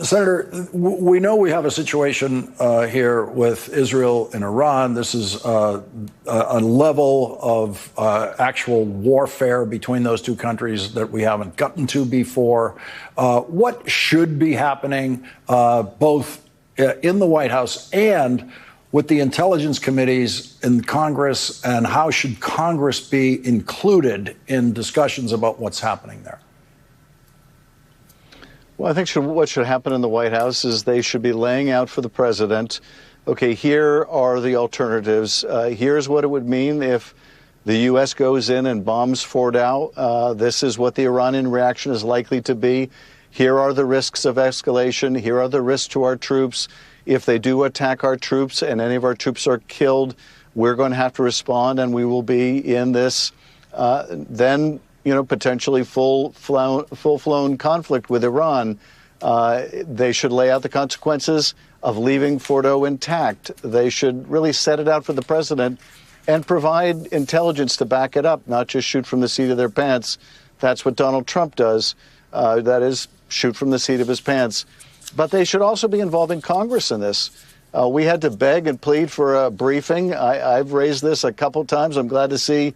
Senator, we know we have a situation here with Israel and Iran. This is a level of actual warfare between those two countries that we haven't gotten to before. What should be happening both in the White House and with the intelligence committees in Congress, and how should Congress be included in discussions about what's happening there? Well, I think what should happen in the White House is they should be laying out for the president, okay, here are the alternatives. Here's what it would mean if the U.S. goes in and bombs Fordow. This is what the Iranian reaction is likely to be. Here are the risks of escalation. Here are the risks to our troops. If they do attack our troops and any of our troops are killed, we're going to have to respond, and we will be in this then, potentially full-flown conflict with Iran. They should lay out the consequences of leaving Fordow intact. They should really set it out for the president and provide intelligence to back it up, not just shoot from the seat of their pants. That's what Donald Trump does. That is, shoot from the seat of his pants. But they should also be involving Congress in this. We had to beg and plead for a briefing. I've raised this a couple times. I'm glad to see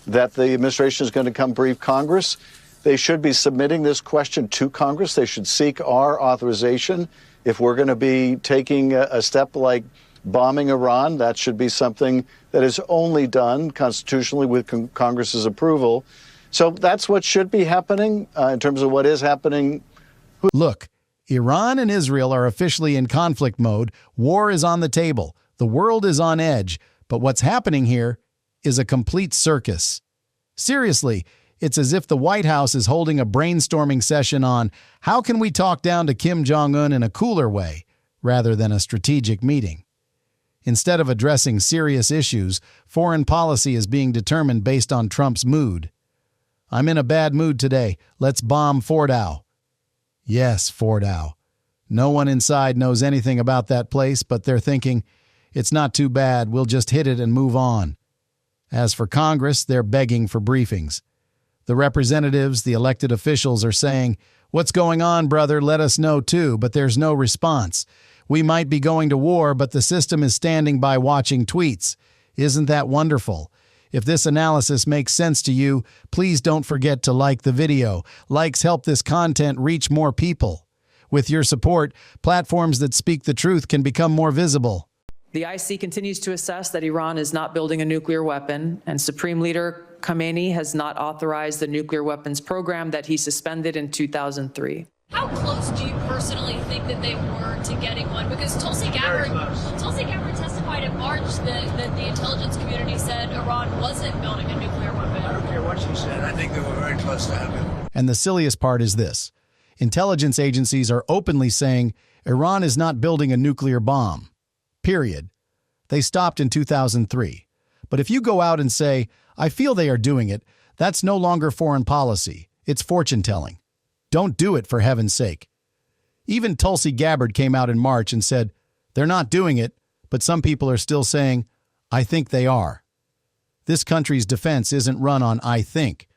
that the administration is going to come brief Congress. They should be submitting this question to Congress. They should seek our authorization. If we're going to be taking a step like bombing Iran, that should be something that is only done constitutionally with Congress's approval. So that's what should be happening in terms of what is happening. Look, Iran and Israel are officially in conflict mode. War is on the table. The world is on edge. But what's happening here is a complete circus. Seriously, it's as if the White House is holding a brainstorming session on how can we talk down to Kim Jong-un in a cooler way, rather than a strategic meeting. Instead of addressing serious issues, foreign policy is being determined based on Trump's mood. I'm in a bad mood today. Let's bomb Fordow. Yes, Fordow. No one inside knows anything about that place, but they're thinking, it's not too bad, we'll just hit it and move on. As for Congress, they're begging for briefings. The representatives, the elected officials, are saying, what's going on, brother? Let us know too, but there's no response. We might be going to war, but the system is standing by watching tweets. Isn't that wonderful? If this analysis makes sense to you, please don't forget to like the video. Likes help this content reach more people. With your support, platforms that speak the truth can become more visible. The IC continues to assess that Iran is not building a nuclear weapon, and Supreme Leader Khamenei has not authorized the nuclear weapons program that he suspended in 2003. How close do you personally think that they were to getting one? Because Tulsi Gabbard testified in March that the intelligence community said Iran wasn't building a nuclear weapon. I don't care what she said. I think they were very close to having it. And the silliest part is this. Intelligence agencies are openly saying Iran is not building a nuclear bomb. Period. They stopped in 2003. But if you go out and say, I feel they are doing it, that's no longer foreign policy. It's fortune-telling. Don't do it, for heaven's sake. Even Tulsi Gabbard came out in March and said, they're not doing it, but some people are still saying, I think they are. This country's defense isn't run on I think.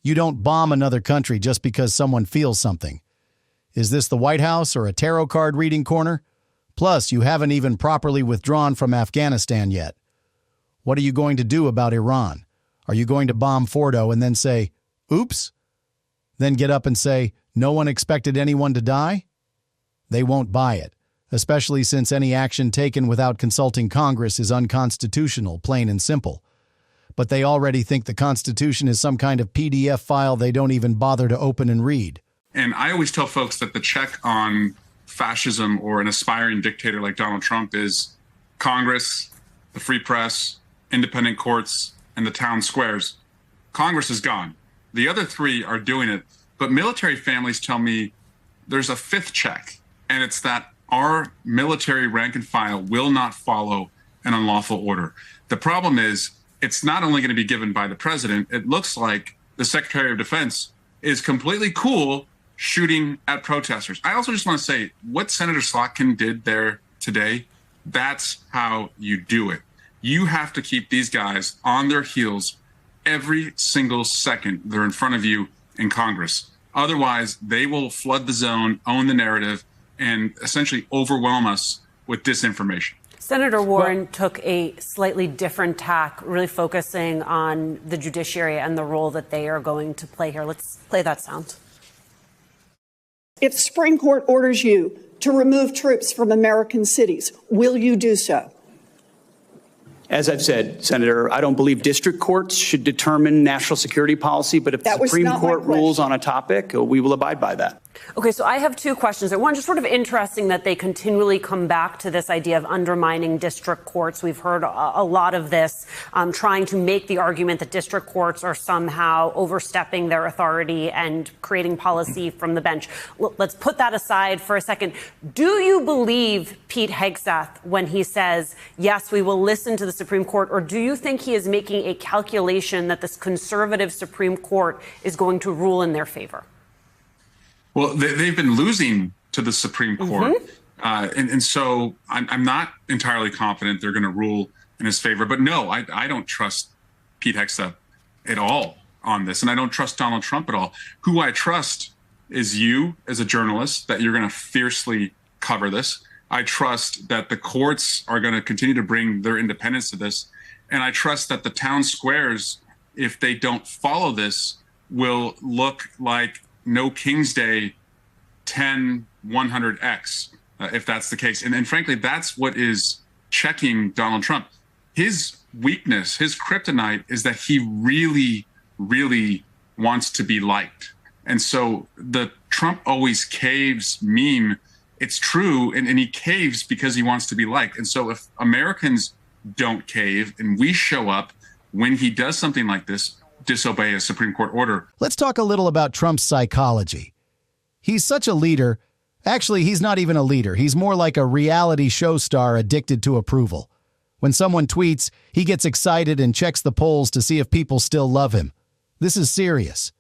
You don't bomb another country just because someone feels something. Is this the White House or a tarot card reading corner? Plus, you haven't even properly withdrawn from Afghanistan yet. What are you going to do about Iran? Are you going to bomb Fordow and then say, oops? Then get up and say, no one expected anyone to die? They won't buy it, especially since any action taken without consulting Congress is unconstitutional, plain and simple. But they already think the Constitution is some kind of PDF file they don't even bother to open and read. And I always tell folks that the check on fascism or an aspiring dictator like Donald Trump is Congress, the free press, independent courts, and the town squares. Congress is gone. The other three are doing it. But military families tell me there's a fifth check, and it's that our military rank and file will not follow an unlawful order. The problem is it's not only going to be given by the president. It looks like the Secretary of Defense is completely cool shooting at protesters. I also just want to say what Senator Slotkin did there today, that's how you do it. You have to keep these guys on their heels every single second they're in front of you in Congress. Otherwise, they will flood the zone, own the narrative, and essentially overwhelm us with disinformation. Senator Warren took a slightly different tack, really focusing on the judiciary and the role that they are going to play here. Let's play that sound. If the Supreme Court orders you to remove troops from American cities, will you do so? As I've said, Senator, I don't believe district courts should determine national security policy, but if the Supreme Court rules on a topic, we will abide by that. Okay, so I have two questions. One, just sort of interesting that they continually come back to this idea of undermining district courts. We've heard a lot of this, trying to make the argument that district courts are somehow overstepping their authority and creating policy from the bench. Let's put that aside for a second. Do you believe Pete Hegseth when he says, yes, we will listen to the Supreme Court, or do you think he is making a calculation that this conservative Supreme Court is going to rule in their favor? Well, they've been losing to the Supreme Court. And so I'm not entirely confident they're going to rule in his favor. But no, I don't trust Pete Hegseth at all on this. And I don't trust Donald Trump at all. Who I trust is you as a journalist, that you're going to fiercely cover this. I trust that the courts are going to continue to bring their independence to this. And I trust that the town squares, if they don't follow this, will look like No King's Day 10-100X, if that's the case. And frankly, that's what is checking Donald Trump. His weakness, his kryptonite, is that he really, really wants to be liked. And so the Trump always caves meme, it's true, and he caves because he wants to be liked. And so if Americans don't cave and we show up when he does something like this, disobey a Supreme Court order. Let's talk a little about Trump's psychology. He's such a leader. Actually, he's not even a leader. He's more like a reality show star addicted to approval. When someone tweets, he gets excited and checks the polls to see if people still love him. This is serious.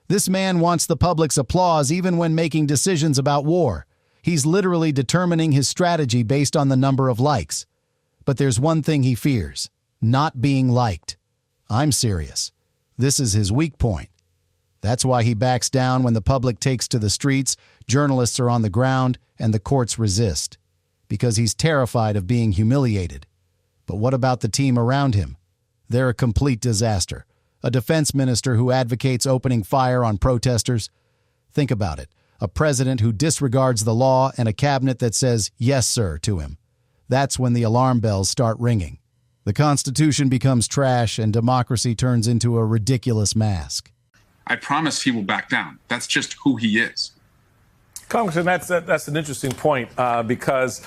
This man wants the public's applause even when making decisions about war. He's literally determining his strategy based on the number of likes. But there's one thing he fears: not being liked. I'm serious. This is his weak point. That's why he backs down when the public takes to the streets, journalists are on the ground, and the courts resist. Because he's terrified of being humiliated. But what about the team around him? They're a complete disaster. A defense minister who advocates opening fire on protesters. Think about it. A president who disregards the law and a cabinet that says, "Yes, sir," to him. That's when the alarm bells start ringing. The Constitution becomes trash and democracy turns into a ridiculous mask. I promise he will back down. That's just who he is. Congressman, that's an interesting point because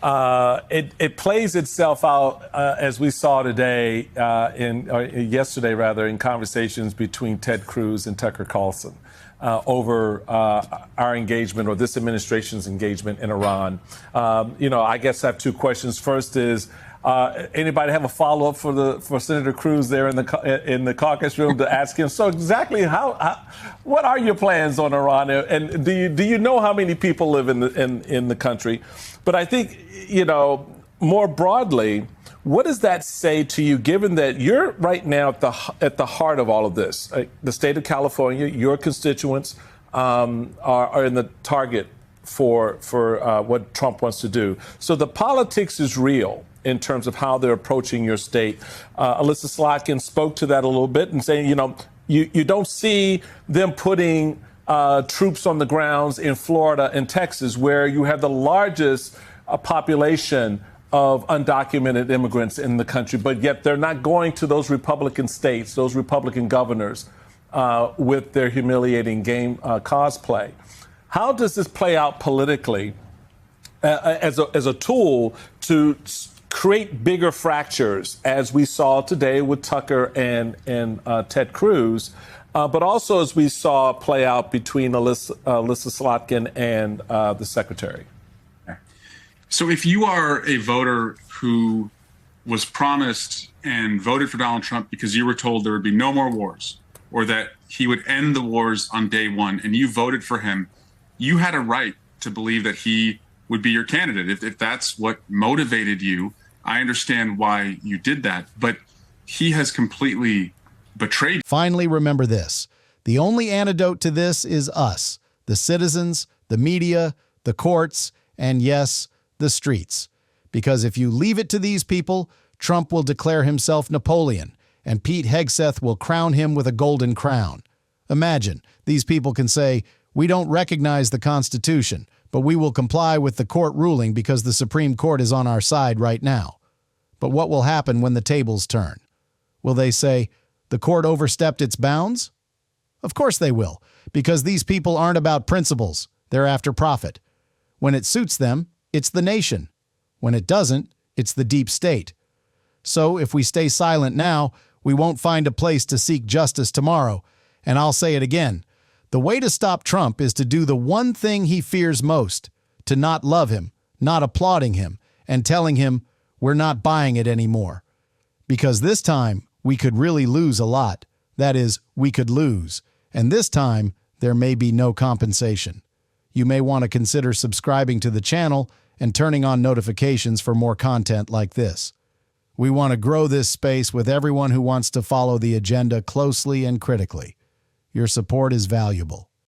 it plays itself out as we saw today, yesterday rather, in conversations between Ted Cruz and Tucker Carlson over our engagement, or this administration's engagement, in Iran. I guess I have two questions. First is, anybody have a follow-up for Senator Cruz there in the caucus room to ask him? So exactly what are your plans on Iran, and do you know how many people live in the country? But I think more broadly, what does that say to you, given that you're right now at the heart of all of this? The state of California, your constituents are in the target for what Trump wants to do. So the politics is real in terms of how they're approaching your state. Alyssa Slotkin spoke to that a little bit and saying, you don't see them putting troops on the grounds in Florida and Texas, where you have the largest population of undocumented immigrants in the country, but yet they're not going to those Republican states, those Republican governors, with their humiliating game cosplay. How does this play out politically as a tool to create bigger fractures, as we saw today with Tucker and Ted Cruz, but also as we saw play out between Alyssa Slotkin and the secretary? So if you are a voter who was promised and voted for Donald Trump because you were told there would be no more wars, or that he would end the wars on day one, and you voted for him, you had a right to believe that he would be your candidate. If that's what motivated you, I understand why you did that, but he has completely betrayed. Finally, remember this. The only antidote to this is us, the citizens, the media, the courts, and yes, the streets. Because if you leave it to these people, Trump will declare himself Napoleon, and Pete Hegseth will crown him with a golden crown. Imagine, these people can say, "We don't recognize the Constitution, but we will comply with the court ruling because the Supreme Court is on our side right now." But what will happen when the tables turn? Will they say, "The court overstepped its bounds"? Of course they will, because these people aren't about principles. They're after profit. When it suits them, it's the nation. When it doesn't, it's the deep state. So if we stay silent now, we won't find a place to seek justice tomorrow. And I'll say it again. The way to stop Trump is to do the one thing he fears most, to not love him, not applauding him, and telling him, "We're not buying it anymore." Because this time, we could really lose a lot. That is, we could lose. And this time, there may be no compensation. You may want to consider subscribing to the channel and turning on notifications for more content like this. We want to grow this space with everyone who wants to follow the agenda closely and critically. Your support is valuable.